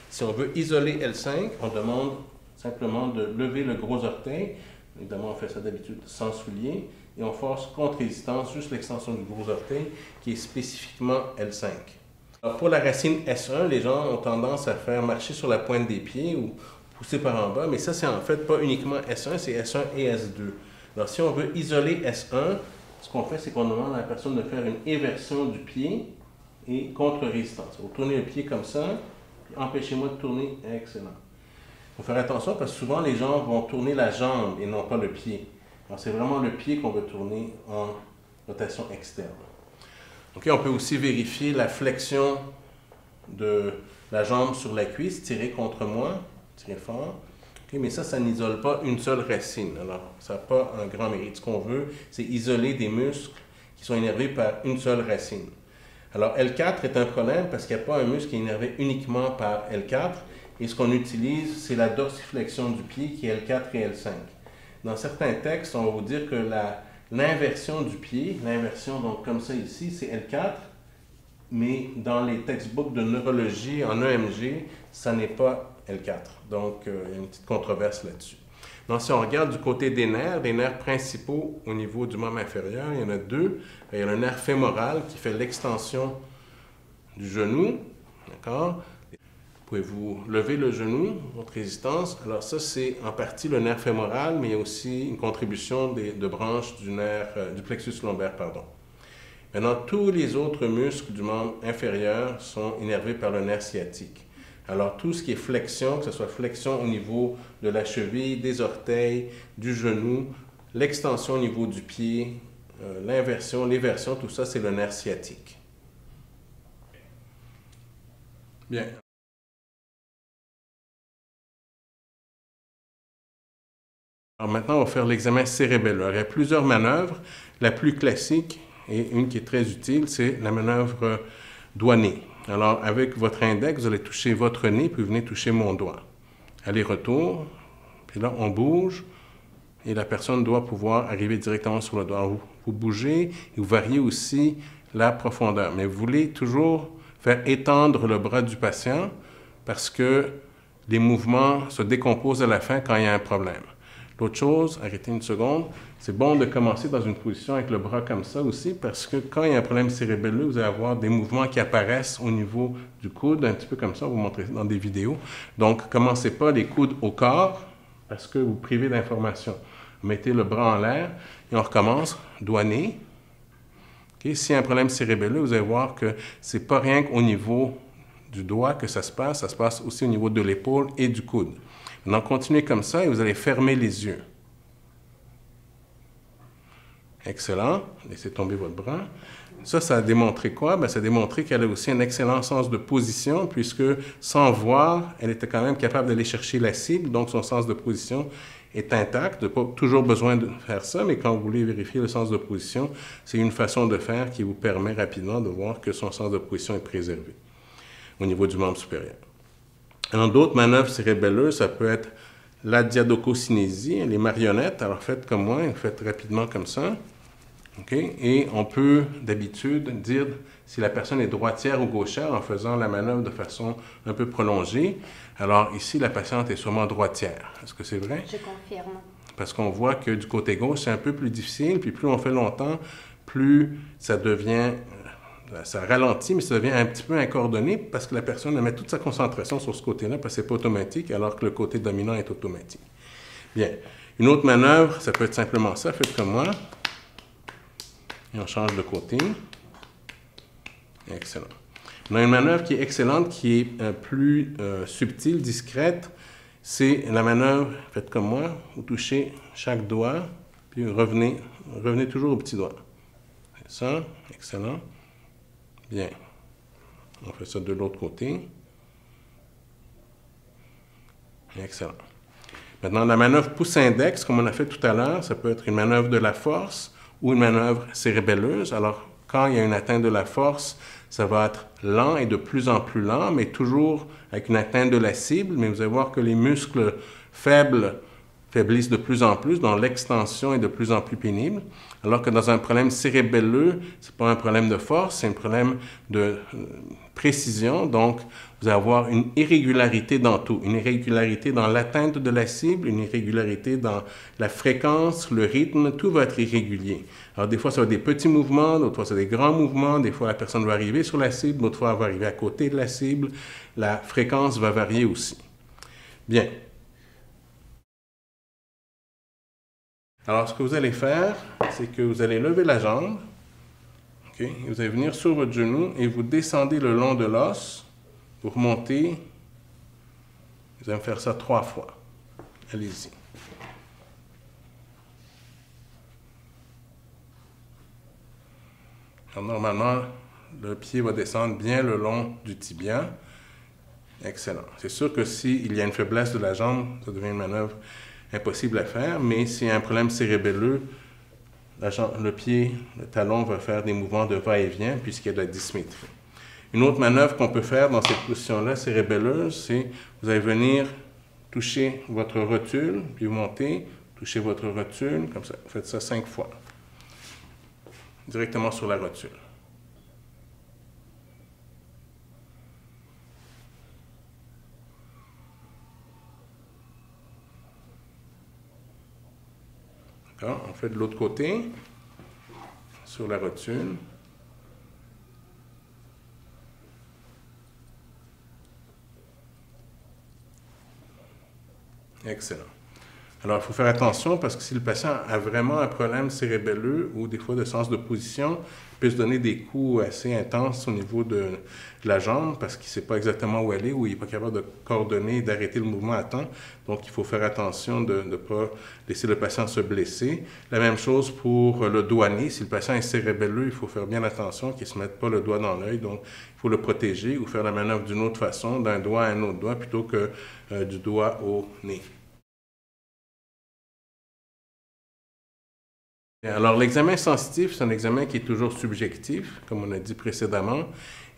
Si on veut isoler L5, on demande simplement de lever le gros orteil. Évidemment, on fait ça d'habitude sans soulier. Et on force contre résistance, juste l'extension du gros orteil, qui est spécifiquement L5. Alors pour la racine S1, les gens ont tendance à faire marcher sur la pointe des pieds ou pousser par en bas, mais ça, c'est en fait pas uniquement S1, c'est S1 et S2. Alors si on veut isoler S1, ce qu'on fait, c'est qu'on demande à la personne de faire une éversion du pied et contre résistance. Vous tournez le pied comme ça, puis empêchez-moi de tourner. Excellent. Il faut faire attention parce que souvent les gens vont tourner la jambe et non pas le pied. Alors c'est vraiment le pied qu'on veut tourner en rotation externe. Okay, on peut aussi vérifier la flexion de la jambe sur la cuisse, tirer contre moi, tirer fort. Okay, mais ça n'isole pas une seule racine. Alors ça n'a pas un grand mérite. Ce qu'on veut, c'est isoler des muscles qui sont innervés par une seule racine. Alors L4 est un problème parce qu'il n'y a pas un muscle qui est innervé uniquement par L4. Et ce qu'on utilise, c'est la dorsiflexion du pied qui est L4 et L5. Dans certains textes, on va vous dire que l'inversion du pied, l'inversion donc comme ça ici, c'est L4, mais dans les textbooks de neurologie en EMG, ça n'est pas L4. Donc, il y a une petite controverse là-dessus. Donc, si on regarde du côté des nerfs principaux au niveau du membre inférieur, il y en a deux. Il y a le nerf fémoral qui fait l'extension du genou, d'accord? Pouvez-vous lever le genou, votre résistance? Alors ça, c'est en partie le nerf fémoral, mais il y a aussi une contribution de branches du plexus lombaire, pardon. Maintenant, tous les autres muscles du membre inférieur sont innervés par le nerf sciatique. Alors, tout ce qui est flexion, que ce soit flexion au niveau de la cheville, des orteils, du genou, l'extension au niveau du pied, l'inversion, l'éversion, tout ça, c'est le nerf sciatique. Bien. Alors maintenant, on va faire l'examen cérébelleux. Il y a plusieurs manœuvres. La plus classique et une qui est très utile, c'est la manœuvre doigt-nez. Alors, avec votre index, vous allez toucher votre nez, puis vous venez toucher mon doigt. Aller-retour, puis là, on bouge, et la personne doit pouvoir arriver directement sur le doigt. Alors, vous bougez, et vous variez aussi la profondeur. Mais vous voulez toujours faire étendre le bras du patient, parce que les mouvements se décomposent à la fin quand il y a un problème. L'autre chose, arrêtez une seconde, c'est bon de commencer dans une position avec le bras comme ça aussi, parce que quand il y a un problème cérébelleux, vous allez avoir des mouvements qui apparaissent au niveau du coude, un petit peu comme ça, on va vous montrer dans des vidéos. Donc, commencez pas les coudes au corps, parce que vous privez d'informations. Vous mettez le bras en l'air et on recommence, doigt nez. Okay? S'il y a un problème cérébelleux, vous allez voir que ce n'est pas rien qu'au niveau du doigt que ça se passe aussi au niveau de l'épaule et du coude. Maintenant, continuez comme ça et vous allez fermer les yeux. Excellent. Laissez tomber votre bras. Ça a démontré quoi? Ça a démontré qu'elle a aussi un excellent sens de position, puisque sans voir, elle était quand même capable d'aller chercher la cible, donc son sens de position est intact. Vous n'avez pas toujours besoin de faire ça, mais quand vous voulez vérifier le sens de position, c'est une façon de faire qui vous permet rapidement de voir que son sens de position est préservé au niveau du membre supérieur. Dans d'autres manœuvres cérébelleuses, ça peut être la diadococinésie, les marionnettes. Alors faites comme moi, faites rapidement comme ça. Okay? Et on peut d'habitude dire si la personne est droitière ou gauchère en faisant la manœuvre de façon un peu prolongée. Alors ici, la patiente est sûrement droitière. Est-ce que c'est vrai? Je confirme. Parce qu'on voit que du côté gauche, c'est un peu plus difficile, puis plus on fait longtemps, plus ça devient, ça ralentit, mais ça devient un petit peu incoordonné parce que la personne met toute sa concentration sur ce côté-là parce que c'est pas automatique, alors que le côté dominant est automatique. Bien. Une autre manœuvre, ça peut être simplement ça. Faites comme moi. Et on change de côté. Excellent. On a une manœuvre qui est excellente, qui est plus subtile, discrète. C'est la manœuvre, faites comme moi, vous touchez chaque doigt, puis revenez toujours au petit doigt. C'est ça, excellent. Bien. On fait ça de l'autre côté. Excellent. Maintenant, la manœuvre pouce-index, comme on a fait tout à l'heure, ça peut être une manœuvre de la force ou une manœuvre cérébelleuse. Alors, quand il y a une atteinte de la force, ça va être lent et de plus en plus lent, mais toujours avec une atteinte de la cible. Mais vous allez voir que les muscles faibles faiblissent de plus en plus, dont l'extension est de plus en plus pénible. Alors que dans un problème cérébelleux, ce n'est pas un problème de force, c'est un problème de précision. Donc, vous allez avoir une irrégularité dans tout. Une irrégularité dans l'atteinte de la cible, une irrégularité dans la fréquence, le rythme, tout va être irrégulier. Alors, des fois, ça va être des petits mouvements, d'autres fois, c'est des grands mouvements. Des fois, la personne va arriver sur la cible, d'autres fois, elle va arriver à côté de la cible. La fréquence va varier aussi. Bien. Alors, ce que vous allez faire, c'est que vous allez lever la jambe. Okay? Vous allez venir sur votre genou et vous descendez le long de l'os. Vous remontez. Vous allez me faire ça 3 fois. Allez-y. Alors, normalement, le pied va descendre bien le long du tibia. Excellent. C'est sûr que s'il y a une faiblesse de la jambe, ça devient une manœuvre impossible à faire, mais s'il y a un problème cérébelleux, le pied, le talon va faire des mouvements de va-et-vient puisqu'il y a de la dysmétrie. Une autre manœuvre qu'on peut faire dans cette position-là cérébelleuse, c'est vous allez venir toucher votre rotule, puis vous montez, toucher votre rotule, comme ça. Vous faites ça 5 fois. Directement sur la rotule. D'accord? On fait de l'autre côté, sur la rotule. Excellent. Alors, il faut faire attention parce que si le patient a vraiment un problème cérébelleux ou des fois de sens de position, il peut se donner des coups assez intenses au niveau de la jambe parce qu'il ne sait pas exactement où aller ou il n'est pas capable de coordonner et d'arrêter le mouvement à temps. Donc, il faut faire attention de ne pas laisser le patient se blesser. La même chose pour le doigt-nez. Si le patient est cérébelleux, il faut faire bien attention qu'il ne se mette pas le doigt dans l'œil. Donc, il faut le protéger ou faire la manœuvre d'une autre façon, d'un doigt à un autre doigt plutôt que du doigt au nez. Alors, l'examen sensitif, c'est un examen qui est toujours subjectif, comme on a dit précédemment.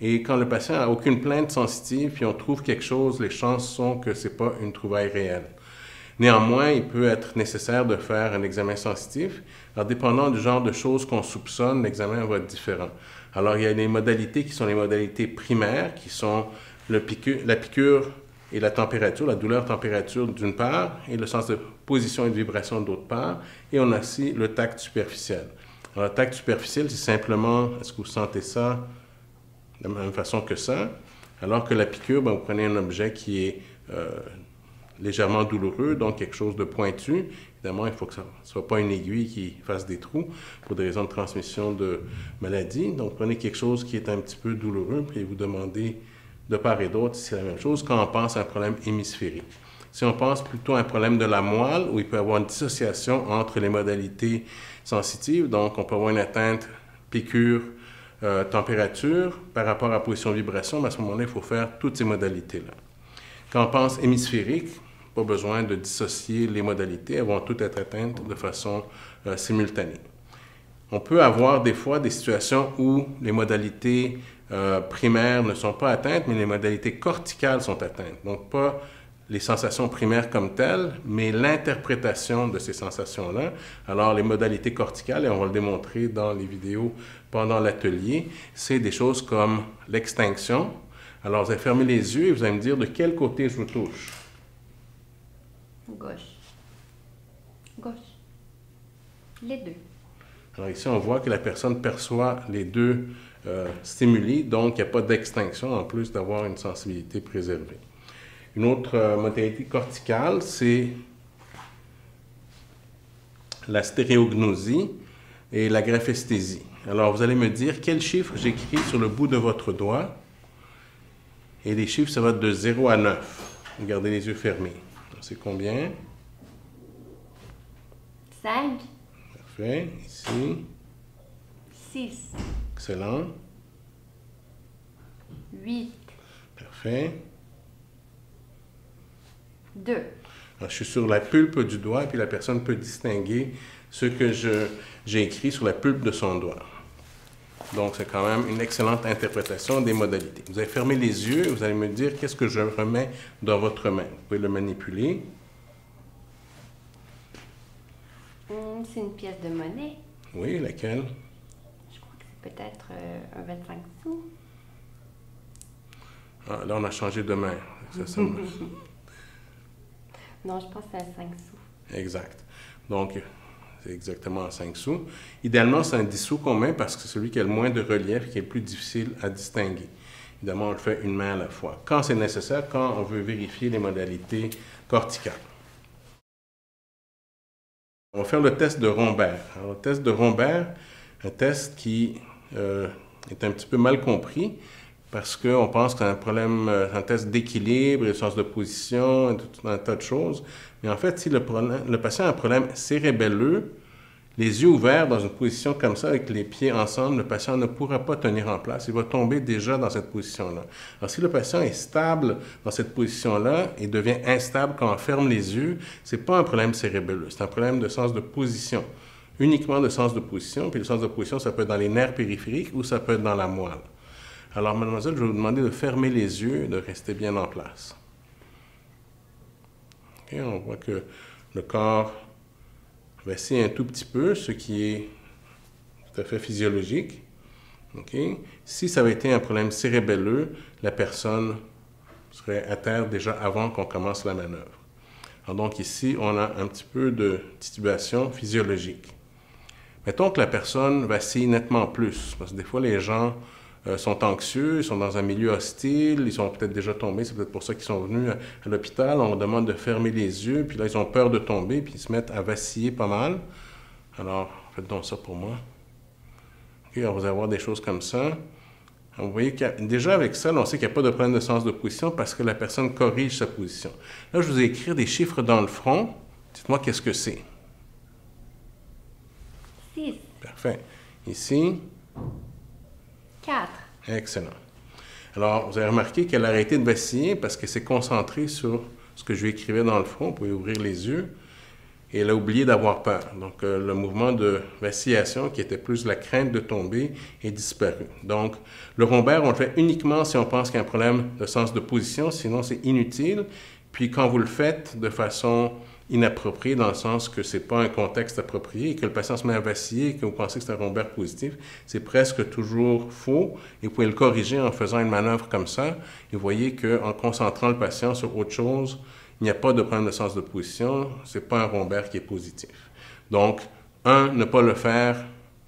Et quand le patient n'a aucune plainte sensitive, puis on trouve quelque chose, les chances sont que ce n'est pas une trouvaille réelle. Néanmoins, il peut être nécessaire de faire un examen sensitif. Alors, dépendant du genre de choses qu'on soupçonne, l'examen va être différent. Alors, il y a des modalités qui sont les modalités primaires, qui sont la piqûre et la température, la douleur-température d'une part, et le sens de position et de vibration d'autre part, et on a aussi le tact superficiel. Alors, le tact superficiel, c'est simplement, est-ce que vous sentez ça de la même façon que ça? Alors que la piqûre, vous prenez un objet qui est légèrement douloureux, donc quelque chose de pointu. Évidemment, il faut que ce ne soit pas une aiguille qui fasse des trous pour des raisons de transmission de maladie. Donc, prenez quelque chose qui est un petit peu douloureux, puis vous demandez de part et d'autre si c'est la même chose quand on pense à un problème hémisphérique. Si on pense plutôt à un problème de la moelle, où il peut y avoir une dissociation entre les modalités sensitives, donc on peut avoir une atteinte piqûre, température par rapport à la position de vibration, mais à ce moment-là, il faut faire toutes ces modalités-là. Quand on pense hémisphérique, pas besoin de dissocier les modalités, elles vont toutes être atteintes de façon simultanée. On peut avoir des fois des situations où les modalités primaires ne sont pas atteintes, mais les modalités corticales sont atteintes. Donc, pas les sensations primaires comme telles, mais l'interprétation de ces sensations-là. Alors, les modalités corticales, et on va le démontrer dans les vidéos pendant l'atelier, c'est des choses comme l'extinction. Alors, vous allez fermer les yeux et vous allez me dire de quel côté je vous touche. Gauche. Gauche. Les deux. Alors ici, on voit que la personne perçoit les deux stimuli, donc il n'y a pas d'extinction en plus d'avoir une sensibilité préservée. Une autre modalité corticale, c'est la stéréognosie et la graphesthésie. Alors, vous allez me dire quel chiffre j'écris sur le bout de votre doigt. Et les chiffres, ça va de 0 à 9. Gardez les yeux fermés. C'est combien? 5. Parfait. Ici. 6. Excellent. 8. Parfait. 2. Alors, je suis sur la pulpe du doigt et puis la personne peut distinguer ce que j'ai écrit sur la pulpe de son doigt. Donc, c'est quand même une excellente interprétation des modalités. Vous allez fermer les yeux et vous allez me dire qu'est-ce que je remets dans votre main. Vous pouvez le manipuler. C'est une pièce de monnaie. Oui, laquelle? Je crois que c'est peut-être un 25 sous. Ah, là, on a changé de main. Ça me... Non, je pense que c'est à 5 sous. Exact. Donc, c'est exactement à 5 sous. Idéalement, c'est un 10 sous qu'on met parce que c'est celui qui a le moins de relief et qui est le plus difficile à distinguer. Évidemment, on le fait une main à la fois. Quand c'est nécessaire, quand on veut vérifier les modalités corticales. On va faire le test de Rombert. Alors, le test de Rombert, un test qui est un petit peu mal compris parce qu'on pense que c'est un problème, un test d'équilibre, de sens de position, et tout un tas de choses. Mais en fait, si le patient a un problème cérébelleux, les yeux ouverts dans une position comme ça, avec les pieds ensemble, le patient ne pourra pas tenir en place. Il va tomber déjà dans cette position-là. Alors, si le patient est stable dans cette position-là et devient instable quand on ferme les yeux, ce n'est pas un problème cérébelleux, c'est un problème de sens de position. Uniquement de sens de position. Puis le sens de position, ça peut être dans les nerfs périphériques ou ça peut être dans la moelle. Alors, mademoiselle, je vais vous demander de fermer les yeux et de rester bien en place. Okay, on voit que le corps vacille un tout petit peu, ce qui est tout à fait physiologique. Okay? Si ça avait été un problème cérébelleux, la personne serait à terre déjà avant qu'on commence la manœuvre. Alors donc ici, on a un petit peu de titubation physiologique. Mettons que la personne vacille nettement plus, parce que des fois les gens sont anxieux, ils sont dans un milieu hostile, ils sont peut-être déjà tombés, c'est peut-être pour ça qu'ils sont venus à l'hôpital, on leur demande de fermer les yeux, puis là ils ont peur de tomber, puis ils se mettent à vaciller pas mal. Alors, faites donc ça pour moi. Okay, alors vous allez avoir des choses comme ça. Vous voyez que déjà avec ça, on sait qu'il n'y a pas de problème de sens de position parce que la personne corrige sa position. Là, je vous ai écrit des chiffres dans le front. Dites-moi qu'est-ce que c'est. 6. Parfait. Ici. 4. Excellent. Alors, vous avez remarqué qu'elle a arrêté de vaciller parce qu'elle s'est concentrée sur ce que je lui écrivais dans le front. Vous pouvez ouvrir les yeux. Et elle a oublié d'avoir peur. Donc, le mouvement de vacillation, qui était plus la crainte de tomber, est disparu. Donc, le Rombert, on le fait uniquement si on pense qu'il y a un problème de sens de position, sinon c'est inutile. Puis, quand vous le faites de façon inappropriée, dans le sens que ce n'est pas un contexte approprié, et que le patient se met à vaciller, et que vous pensez que c'est un Rombert positif, c'est presque toujours faux. Et vous pouvez le corriger en faisant une manœuvre comme ça. Et vous voyez qu'en concentrant le patient sur autre chose, il n'y a pas de problème de sens de position, ce n'est pas un Rombert qui est positif. Donc, ne pas le faire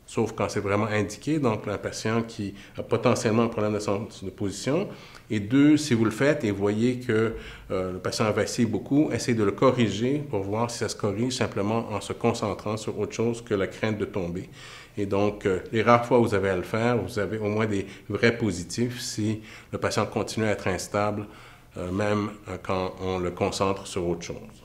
sauf quand c'est vraiment indiqué, donc un patient qui a potentiellement un problème de position. Et 2, si vous le faites et voyez que le patient vacille beaucoup, essayez de le corriger pour voir si ça se corrige simplement en se concentrant sur autre chose que la crainte de tomber. Et donc, les rares fois où vous avez à le faire, vous avez au moins des vrais positifs si le patient continue à être instable, même quand on le concentre sur autre chose.